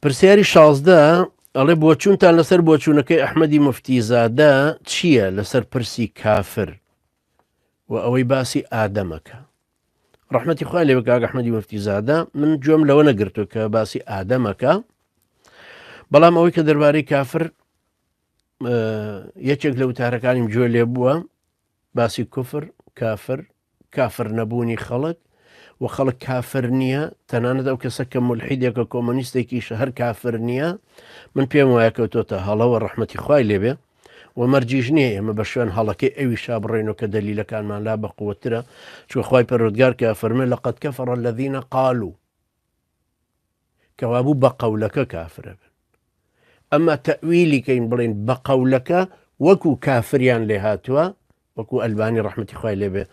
پرسیاری 16 ئەڵێ بۆچوونتان لەسەر بۆچوونەکەی ئەحمەدی مفتیزادە چییە لەسەر پرسی کافر و ئەوەی باسی ئادەمەکە؟ ڕەحمەتی خوای لێ بێ کاک ئەحمەدی مفتیزادە، من گوێم لەوە نەگرتووە کە باسی ئادەمەکە، بەڵام ئەوەی کە دەربارەی کافر یەکێک لە وتارەکانیم گوێ لێ بووە، باسی کوفر، کافر نەبوونی خەڵک و خەڵک کافر نییە، تەنانەت ئەو کەسە کە مولحیدێکە کۆمۆنیستێکیش هەر کافر نییە. من پێم وایە کەوتۆتە هەڵەوە ڕەحمەتی خوای لێبێ و مەرجیش نییە ئێمە بە شوێن هەڵەکەی ئەوی شابڕێنەوە کە دەلیلەکانمان لا بەقووەترە، چوە خوای پەروەردگار کە فەرمێ لەقەد کەفەڕ الەذینە قالوا، کەوابوو بە قەولەکە کافرە بن. ئەمما تەئویلی کەین بڵێن بە قەولەکە وەکو کافریان لێ هاتووە، وەکو ئەلبانی ڕەحمەتی خوای لێبێ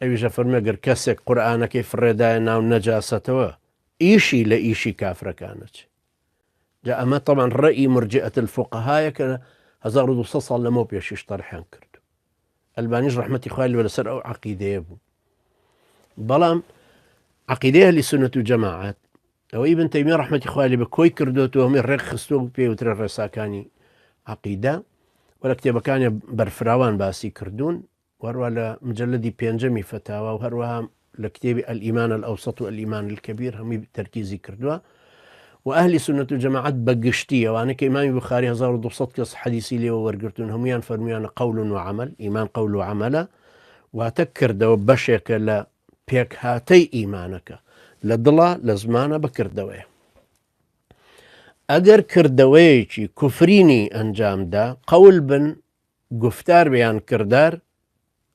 ئەویشە فەرمێ گەر کەسێک قورئانەکەی فڕێدایە ناو نەجاسەتەوە ئیشی لە ئیشی کافرەکانە چ جا ئەمە طبعا ڕەئی مرجئەت الفقهایە کە 1200 ساڵ لەمەوە پێشیش تەرحیان کرد. ئەلبانیش ڕەحمەتی خوای لێبێ لەسەر ئەو عەقیدەیە بوو. بەڵام عەقیدەی ئەهلی سوننەت و جەماعەت ئەوەی ئیبن تەیمیە ڕەحمەتی خوای لێبێ کۆی کردووەتەوە هەمووی ڕێک خستووە پێوترە ڕێساکانی عەقیدە و لە کتێبەکانی بەرفراوان باسی کردوون، وهروە لە مجلدی پێنجەمی فتاوە و هەروەها لە کتێبی الئیمان الأوسط و الئیمان الکەبیر هەمووی تەرکیزی کردووە. و ئەهلی سوننەت و جەماعەت بەگشتی ئەوانە کە ئیمامی بوخاری 1200 کەس حەدیسی لێوە وەرگرتوون هەمویان فەرمویانە قەول و عەمەل، ئیمان قەول و عەمەلە، واتە کردەوە بەشێکە لە پێکهاتەی ئیمانەکە، لە دڵە لە زمانە بەکردەوەیە. ئەگەر کردەوەیەکی کوفرینی ئەنجامدا قەول بن گفتار بەیان کردار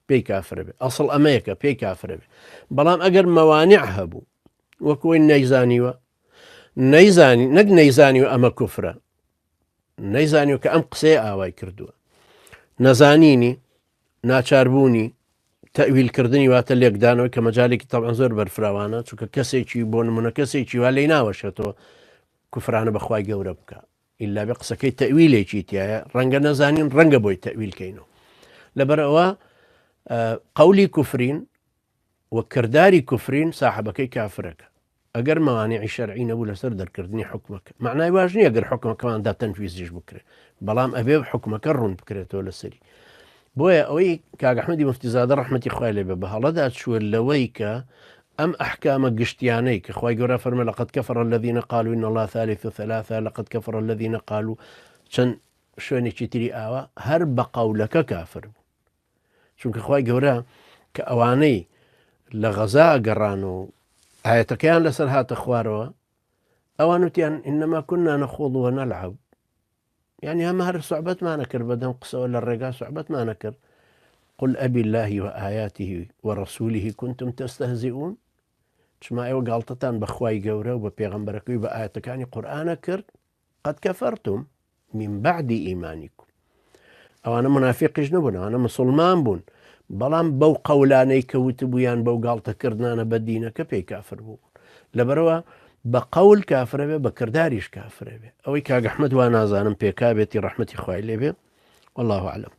پێی کافرە بێ، ئەسڵ ئەمەیەکە پێی کافرە بێ. بەڵام ئەگەر مەوانع هەبوو وەکوی نەیزانیوە، نەک نەیزانیوە ئەمە کوفرە، نەیزانیوە کە ئەم قسەیە ئاوای کردووە، نەزانینی ناچاربوونی تەویلکردنی واتە لێکدانەوەی کە مەجالێکی تەبعەن زۆر بەرفراوانە، چونکە کەسێکی بۆ نمونە کەسێکی وا لێی ناوەشێتەوە کوفرانە بەخوای گەورە بکە ئیلا بێ قسەکەی تەویلێکی تایە، ڕەنگە نەزانین ڕەنگە بۆی تەویلکەینەوە. لەبەرەوە قەولی کوفرین و کردداری کوفرین ساحبەکەی کافرەکە ئەگەر مەوانعی شەرعی نەبوو لەسەر دەرکردنی حکومەکە. معنای واژ نییە ئەگەر حکومەکەماندا تەنفیزیش بکرێت، بەڵام ئەبێ حکومەکە ڕوون بکرێتەوە لەسەری. بۆیە ئەوەی کاک ئەحمەدی مفتیزادە ڕەحمەتی خوای لێبێ بە هەڵەدا چووە لەوەی کە ئەم ئەحکامە گشتیانەی کە خوای گەورە فەرمێ لەقەد کەفەڕ الەذینە قالوا إن الله ثالث ثلاثة، لەقەد کەفەڕ الەذینە قالوا چەند شوێنێکی تری ئاوە هەر بە قەولەکە کافر بوو. چونکە خوای گەورە کە ئەوانەی لە غەزا ئەگەڕان و ئاەتەکەیان لەسەر هاتە خوارەوە، ئەوان وتیان ئینەما كنا نخوض ونلعب، یعنی ئەمە هەر سوحبەتمانە کرد بەدەم قسەوە لە ڕێگا سوحبەتمانە کرد. قل أبي الله وآياته ورسوله كنتم تستهزئون، چما ئێوە گاڵتەتان بە خوای گەورە و بە پێغەمبەرەکەی بە ئاەتەکانی قورئانە کرد، قەد کەفەرتم من بعد ئیمانیکم. ئەوانە منافقیش نەبوون، ئەوانە مسلمان بوون، بەڵام بەو قەولانەی کەوت بوویان بەو گاڵتەکردانە بە دینەکە پێی کافر بوو. لەبەرەوە بە قەول کافرە بێ، بە کرداریش کافرە بێ. ئەوەی کاک ئەحمەد وا نازانم پێکا بێتی ڕەحمەتی خوای لێبێ، والله أعلم.